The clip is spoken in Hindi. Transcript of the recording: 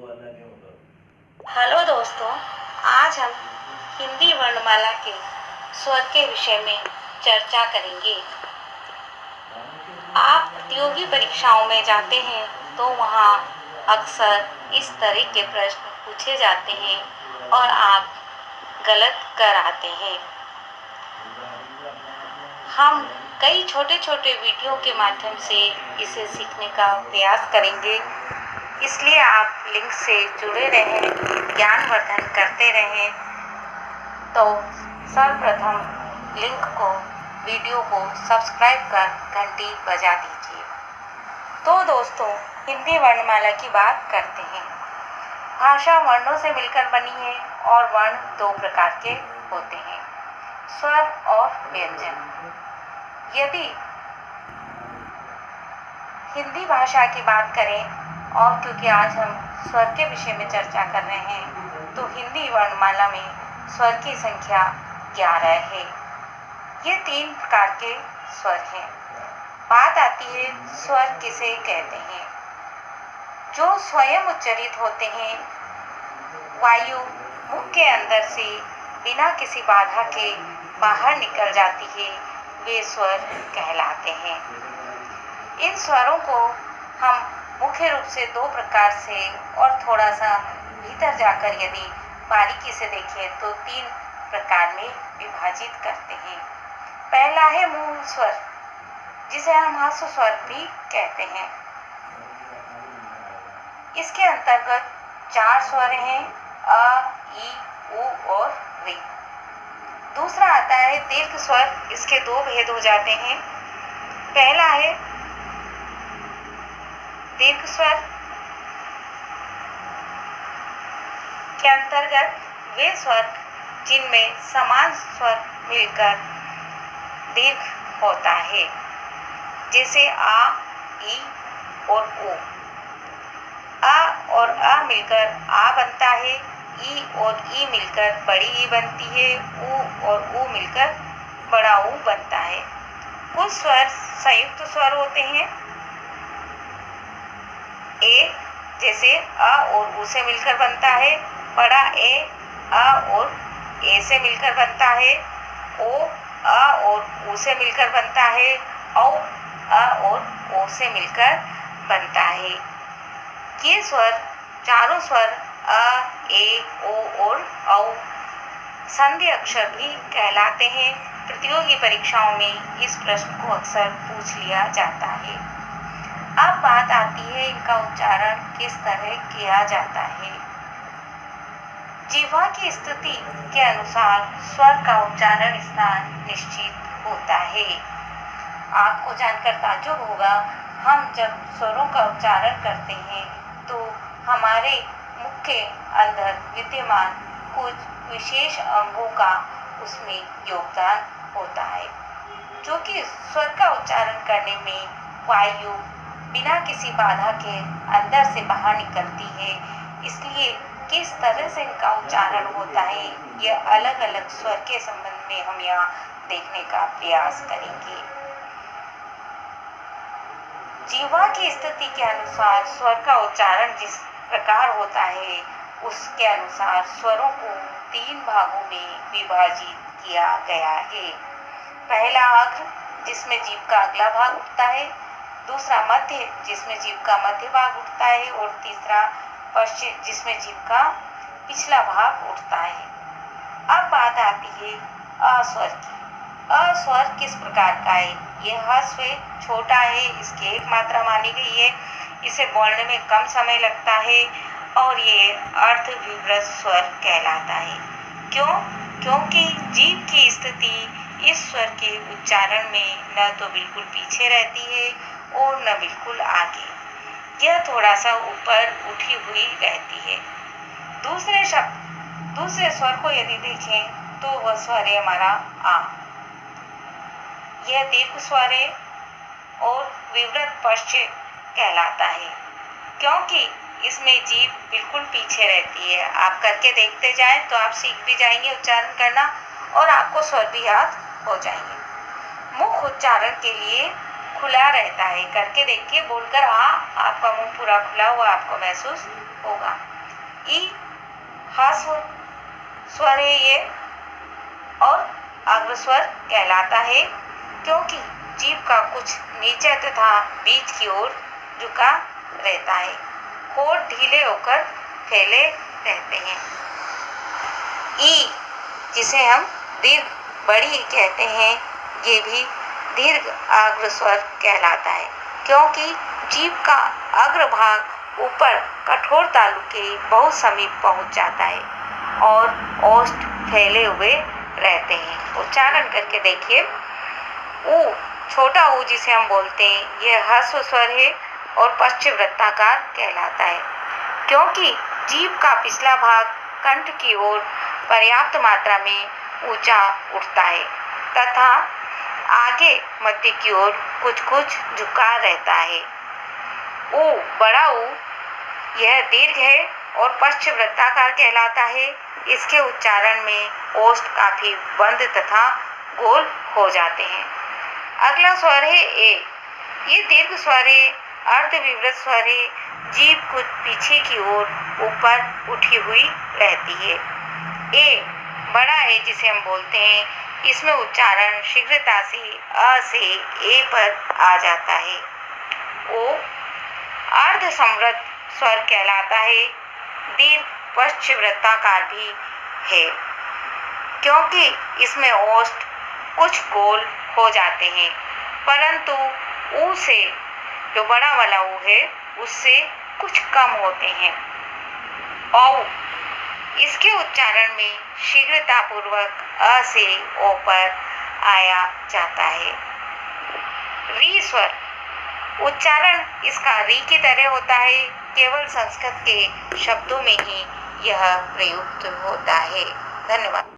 हेलो दोस्तों, आज हम हिंदी वर्णमाला के स्वर के विषय में चर्चा करेंगे। आप प्रतियोगी परीक्षाओं में जाते हैं तो वहाँ अक्सर इस तरह के प्रश्न पूछे जाते हैं और आप गलत कर आते हैं। हम कई छोटे छोटे वीडियो के माध्यम से इसे सीखने का प्रयास करेंगे, इसलिए आप लिंक से जुड़े रहें, ज्ञानवर्धन करते रहें। तो सर्वप्रथम लिंक को, वीडियो को सब्सक्राइब कर घंटी बजा दीजिए। तो दोस्तों, हिंदी वर्णमाला की बात करते हैं। भाषा वर्णों से मिलकर बनी है और वर्ण दो प्रकार के होते हैं, स्वर और व्यंजन। यदि हिंदी भाषा की बात करें, और क्योंकि आज हम स्वर के विषय में चर्चा कर रहे हैं, तो हिंदी वर्णमाला में स्वर की संख्या 11 है। ये 3 प्रकार के स्वर हैं। बात आती है स्वर किसे कहते हैं। जो स्वयं उच्चारित होते हैं, वायु मुख के अंदर से बिना किसी बाधा के बाहर निकल जाती है, वे स्वर कहलाते हैं। इन स्वरों को हम मुख्य रूप से 2 प्रकार से और थोड़ा सा भीतर जाकर यदि बारीकी से देखें तो 3 प्रकार में विभाजित करते हैं। पहला है मूल स्वर, जिसे हम हास्य स्वर भी कहते हैं। इसके अंतर्गत 4 स्वर हैं, अ, ई, उ और ऋ। दूसरा आता है दीर्घ स्वर। इसके 2 भेद हो जाते हैं। पहला है दीर्घ स्वर के अंतर्गत वे स्वर जिनमें समान स्वर मिलकर दीर्घ होता है, जैसे आ, ई और उ। आ और आ मिलकर आ बनता है, ई और ई मिलकर बड़ी ई बनती है, उ और उ मिलकर बड़ा उ बनता है। कुछ स्वर संयुक्त स्वर होते हैं। ए जैसे अ और उ से मिलकर बनता है, बड़ा ए अ और ए से मिलकर बनता है, ओ अ और उ से मिलकर बनता है, औ अ और ओ से मिलकर बनता है। ये स्वर, चारों स्वर अ, ए, ओ और औ संधि अक्षर भी कहलाते हैं। प्रतियोगी परीक्षाओं में इस प्रश्न को अक्सर पूछ लिया जाता है। अब बात आती है इनका उच्चारण किस तरह किया जाता है। जिह्वा की स्थिति के अनुसार स्वर का उच्चारण स्थान निश्चित होता है। आपको जानकर ताज्जुब होगा, हम जब स्वरों का उच्चारण करते हैं तो हमारे मुख के अंदर विद्यमान कुछ विशेष अंगों का उसमें योगदान होता है, जो कि स्वर का उच्चारण करने में वायु बिना किसी बाधा के अंदर से बाहर निकलती है। इसलिए किस तरह से इनका उच्चारण होता है, यह अलग अलग स्वर के संबंध में हम यहाँ देखने का प्रयास करेंगे। जिह्वा की स्थिति के अनुसार स्वर का उच्चारण जिस प्रकार होता है, उसके अनुसार स्वरों को 3 भागों में विभाजित किया गया है। पहला अग्र, जिसमें जीभ का अगला भाग उठता है। दूसरा मध्य, जिसमें जीभ का मध्य भाग उठता है। और तीसरा पश्चिम, जिसमें जीभ का पिछला भाग उठता है। अब बात आती है अस्वर की। अस्वर किस प्रकार का है? यह ह्रस्व छोटा है, इसकी एक मात्रा मानी गई है, इसे बोलने में कम समय लगता है और ये अर्धविभ्रत स्वर कहलाता है। क्यों? क्योंकि जीभ की स्थिति इस स्वर के उच्चारण में न तो बिल्कुल पीछे रहती है और न बिल्कुल आगे, यह थोड़ा सा ऊपर उठी हुई रहती है। दूसरे स्वर को यदि देखें तो वह स्वर है हमारा आ। यह दीर्घ स्वर है और विवृत पश्च कहलाता है, क्योंकि इसमें जीभ बिल्कुल पीछे रहती है। आप करके देखते जाएं तो आप सीख भी जाएंगे उच्चारण करना और आपको स्वर भी याद हो जाएंगे। मुख उच्चारण के लिए खुला रहता है। करके देखिए, बोलकर आ, आपका मुंह पूरा खुला हुआ आपको महसूस होगा। ई ह्रस्व स्वर है ये और अग्र स्वर कहलाता है क्योंकि जीभ का कुछ नीचे तथा बीच की ओर झुका रहता है। होठ ढीले होकर फैले रहते हैं। ई जिसे हम दीर्घ बड़ी कहते हैं, ये भी दीर्घ अग्र स्वर कहलाता है क्योंकि जीभ का अग्र भाग ऊपर कठोर तालु के बहुत समीप पहुंच जाता है और ओष्ठ फैले हुए रहते हैं। उच्चारण करके देखिए। ऊ, छोटा ऊ जिसे हम बोलते हैं, यह ह्रस्व स्वर है और पश्चिम वृत्ताकार कहलाता है क्योंकि जीभ का पिछला भाग कंठ की ओर पर्याप्त मात्रा में ऊंचा उठता है तथा आगे मध्य की ओर कुछ कुछ झुका रहता है। ऊ, बड़ा ऊ, यह दीर्घ है और पश्चिम वृत्ताकार कहलाता है। इसके उच्चारण में ओष्ठ काफी बंद तथा गोल हो जाते हैं। अगला स्वर है ए। ये दीर्घ स्वर है, अर्धविवृत स्वर है। जीभ कुछ पीछे की ओर ऊपर उठी हुई रहती है। ए, बड़ा ए जिसे हम बोलते हैं, इसमें उच्चारण शीघ्रता से अ से ए पर आ जाता है। ओ, अर्ध संवृत स्वर कहलाता है। दीर्घ पश्चिम वृत्ताकार भी है क्योंकि इसमें ओष्ठ कुछ गोल हो जाते हैं, परंतु ऊ से, जो बड़ा वाला ऊ है, उससे कुछ कम होते हैं। औ, इसके उच्चारण में शीघ्रता पूर्वक अ से ओ पर आया जाता है। री स्वर, उच्चारण इसका री की तरह होता है, केवल संस्कृत के शब्दों में ही यह प्रयुक्त होता है। धन्यवाद।